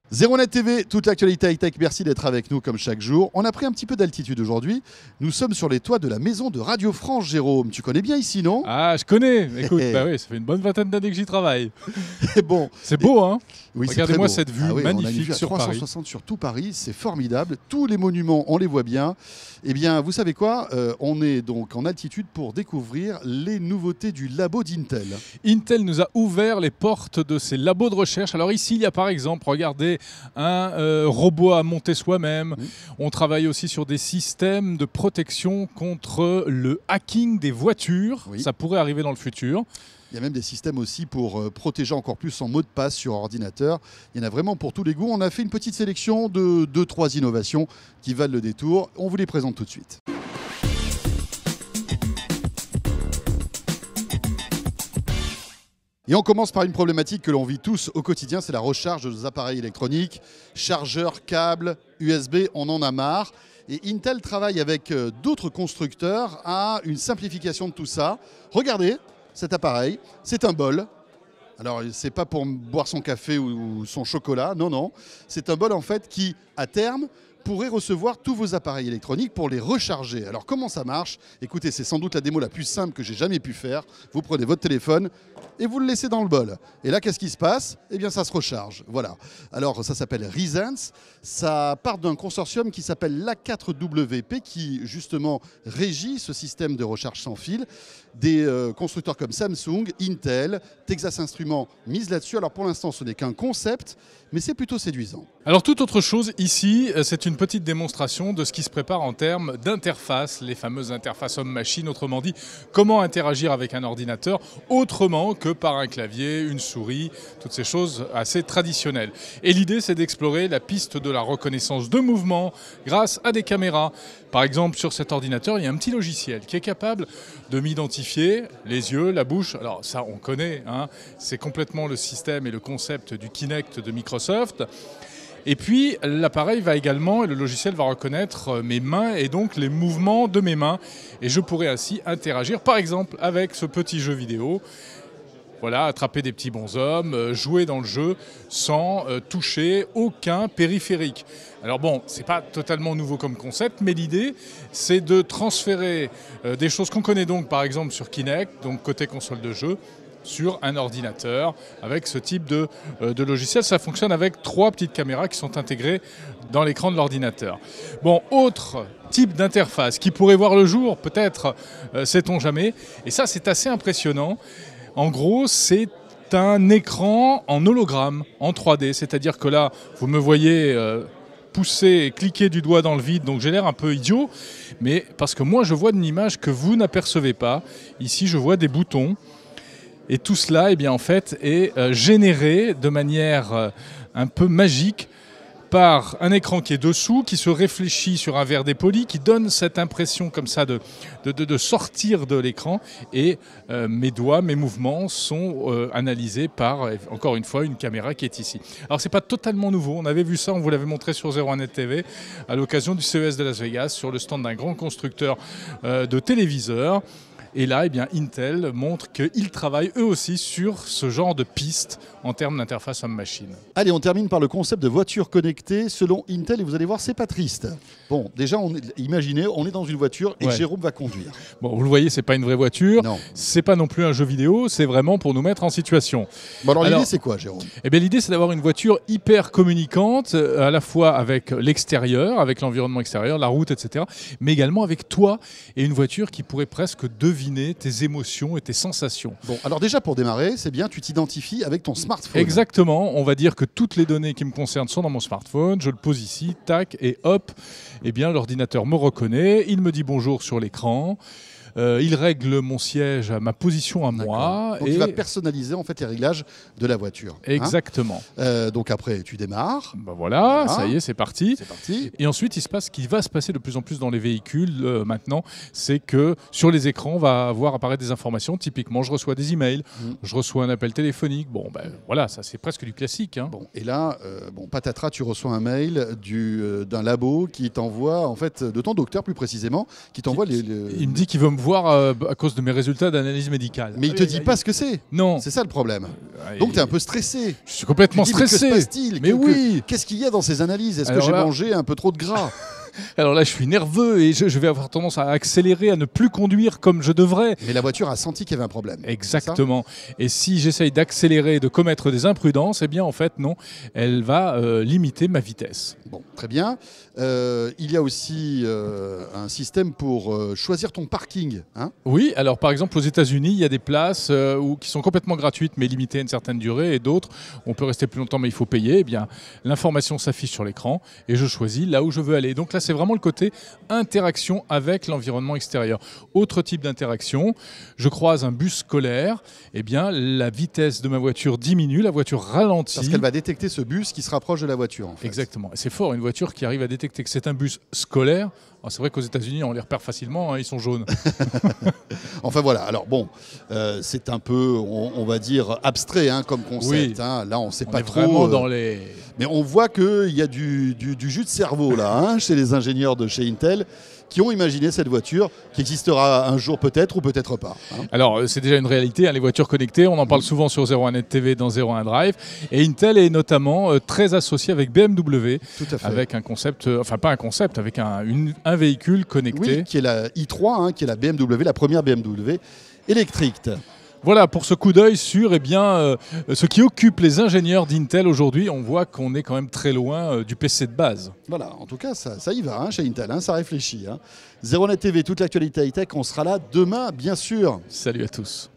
ZeroNet TV, toute l'actualité high-tech, merci d'être avec nous comme chaque jour. On a pris un petit peu d'altitude aujourd'hui. Nous sommes sur les toits de la maison de Radio France, Jérôme. Tu connais bien ici, non? Ah, je connais. Écoute, bah oui, ça fait une bonne vingtaine d'années que j'y travaille. Et bon, c'est beau, hein? Oui, regardez-moi cette vue oui, magnifique on a une vue à sur 360 sur tout Paris, c'est formidable. Tous les monuments, on les voit bien. Eh bien, vous savez quoi? On est donc en altitude pour découvrir les nouveautés du labo d'Intel. Intel nous a ouvert les portes de ses labos de recherche. Alors ici, il y a par exemple, regardez, un robot à monter soi-même. On travaille aussi sur des systèmes de protection contre le hacking des voitures. Oui. Ça pourrait arriver dans le futur. Il y a même des systèmes aussi pour protéger encore plus son mot de passe sur ordinateur. Il y en a vraiment pour tous les goûts. On a fait une petite sélection de 2-3 innovations qui valent le détour. On vous les présente tout de suite. Et on commence par une problématique que l'on vit tous au quotidien, c'est la recharge de nos appareils électroniques, chargeurs, câbles, USB, on en a marre. Et Intel travaille avec d'autres constructeurs à une simplification de tout ça. Regardez cet appareil, c'est un bol. Alors, c'est pas pour boire son café ou son chocolat, non, non. C'est un bol en fait qui, à terme, pourrait recevoir tous vos appareils électroniques pour les recharger. Alors comment ça marche? Écoutez, c'est sans doute la démo la plus simple que j'ai jamais pu faire. Vous prenez votre téléphone et vous le laissez dans le bol. Et là, qu'est-ce qui se passe? Eh bien, ça se recharge. Voilà. Alors, ça s'appelle Resense. Ça part d'un consortium qui s'appelle l'A4WP qui, justement, régit ce système de recharge sans fil. Des constructeurs comme Samsung, Intel, Texas Instruments misent là-dessus. Alors, pour l'instant, ce n'est qu'un concept, mais c'est plutôt séduisant. Alors, toute autre chose ici, c'est une petite démonstration de ce qui se prépare en termes d'interface, les fameuses interfaces homme-machine, autrement dit, comment interagir avec un ordinateur autrement que par un clavier, une souris, toutes ces choses assez traditionnelles. Et l'idée, c'est d'explorer la piste de la reconnaissance de mouvement grâce à des caméras. Par exemple, sur cet ordinateur, il y a un petit logiciel qui est capable de m'identifier les yeux, la bouche. Alors ça, on connaît, hein, c'est complètement le système et le concept du Kinect de Microsoft. Et puis, l'appareil va également, et le logiciel va reconnaître mes mains et donc les mouvements de mes mains. Et je pourrais ainsi interagir, par exemple, avec ce petit jeu vidéo. Voilà, attraper des petits bonshommes, jouer dans le jeu sans toucher aucun périphérique. Alors bon, c'est pas totalement nouveau comme concept, mais l'idée, c'est de transférer des choses qu'on connaît donc, par exemple, sur Kinect, donc côté console de jeu, sur un ordinateur avec ce type de logiciel. Ça fonctionne avec 3 petites caméras qui sont intégrées dans l'écran de l'ordinateur. Bon, autre type d'interface qui pourrait voir le jour, peut-être, sait-on jamais. Et ça, c'est assez impressionnant. En gros, c'est un écran en hologramme, en 3D. C'est-à-dire que là, vous me voyez pousser et cliquer du doigt dans le vide, donc j'ai l'air un peu idiot, mais parce que moi, je vois une image que vous n'apercevez pas. Ici, je vois des boutons. Et tout cela, eh bien, en fait, est généré de manière un peu magique par un écran qui est dessous, qui se réfléchit sur un verre dépoli, qui donne cette impression comme ça de sortir de l'écran. Et mes doigts, mes mouvements sont analysés par, encore une fois, une caméra qui est ici. Alors, c'est pas totalement nouveau. On avait vu ça, on vous l'avait montré sur ZeroNet TV à l'occasion du CES de Las Vegas, sur le stand d'un grand constructeur de téléviseurs. Et là, eh bien, Intel montre qu'ils travaillent eux aussi sur ce genre de piste en termes d'interface homme-machine. Allez, on termine par le concept de voiture connectée selon Intel et vous allez voir, c'est pas triste. Bon, déjà, imaginez, on est dans une voiture et Jérôme va conduire. Bon, vous le voyez, c'est pas une vraie voiture, non. C'est pas non plus un jeu vidéo, c'est vraiment pour nous mettre en situation. Bon, alors l'idée, c'est quoi, Jérôme? Eh bien, l'idée, c'est d'avoir une voiture hyper communicante, à la fois avec l'extérieur, avec l'environnement extérieur, la route, etc., mais également avec toi, et une voiture qui pourrait presque deviner tes émotions et tes sensations. Bon, alors déjà, pour démarrer, c'est bien, tu t'identifies avec ton smartphone. Exactement, on va dire que toutes les données qui me concernent sont dans mon smartphone, je le pose ici, tac, et hop, eh bien, l'ordinateur me reconnaît, il me dit bonjour sur l'écran. Il règle mon siège à ma position à moi. Donc il va personnaliser en fait les réglages de la voiture. Exactement. Donc après tu démarres. Ben voilà, ça y est, c'est parti. C'est parti. Et ensuite, ce qui va se passer de plus en plus dans les véhicules maintenant, c'est que sur les écrans, on va voir apparaître des informations. Typiquement, je reçois des emails, je reçois un appel téléphonique. Bon, ben voilà, ça c'est presque du classique. Hein. Bon, et là, patatras, tu reçois un mail d'un labo qui t'envoie, en fait, de ton docteur plus précisément, qui t'envoie Il me dit qu'il veut me voir voir à cause de mes résultats d'analyse médicale. Mais il te dit pas ce que c'est. Non. C'est ça le problème. Donc tu es un peu stressé. Je suis complètement Tu te dis, mais stressé. que se passe-t-il? Mais oui. Qu'est-ce qu'il y a dans ces analyses? Est-ce que Alors j'ai là- mangé un peu trop de gras? Alors là, je suis nerveux et je vais avoir tendance à accélérer, à ne plus conduire comme je devrais. Mais la voiture a senti qu'il y avait un problème. Exactement. Et si j'essaye d'accélérer, de commettre des imprudences, eh bien en fait non, elle va limiter ma vitesse. Bon, très bien. Il y a aussi un système pour choisir ton parking. Hein. Oui, alors par exemple aux États-Unis, il y a des places qui sont complètement gratuites mais limitées à une certaine durée, et d'autres, on peut rester plus longtemps mais il faut payer. Eh bien, l'information s'affiche sur l'écran et je choisis là où je veux aller. Donc là, c'est vraiment le côté interaction avec l'environnement extérieur. Autre type d'interaction, je croise un bus scolaire, eh bien la vitesse de ma voiture diminue, la voiture ralentit. Parce qu'elle va détecter ce bus qui se rapproche de la voiture. En fait. Exactement. Et c'est fort, une voiture qui arrive à détecter que c'est un bus scolaire. Alors, c'est vrai qu'aux États-Unis, on les repère facilement, hein, ils sont jaunes. Enfin voilà, alors bon, c'est un peu, on va dire, abstrait hein, comme concept. Oui. Hein. Là, on ne sait On pas est trop. vraiment dans les... Mais on voit qu'il y a du jus de cerveau là, hein, chez les ingénieurs de chez Intel, qui ont imaginé cette voiture, qui existera un jour peut-être ou peut-être pas. Hein. Alors, c'est déjà une réalité, hein, les voitures connectées, on en parle souvent sur 01net TV dans 01 Drive. Et Intel est notamment très associé avec BMW, Tout à fait. avec un concept, enfin pas un concept, avec un véhicule connecté. Oui, qui est la i3, hein, qui est la BMW, la première BMW électrique. Voilà, pour ce coup d'œil sur ce qui occupe les ingénieurs d'Intel aujourd'hui, on voit qu'on est quand même très loin du PC de base. Voilà, en tout cas, ça y va hein, chez Intel, hein, ça réfléchit. Hein. 01net TV, toute l'actualité high-tech, on sera là demain, bien sûr. Salut à tous.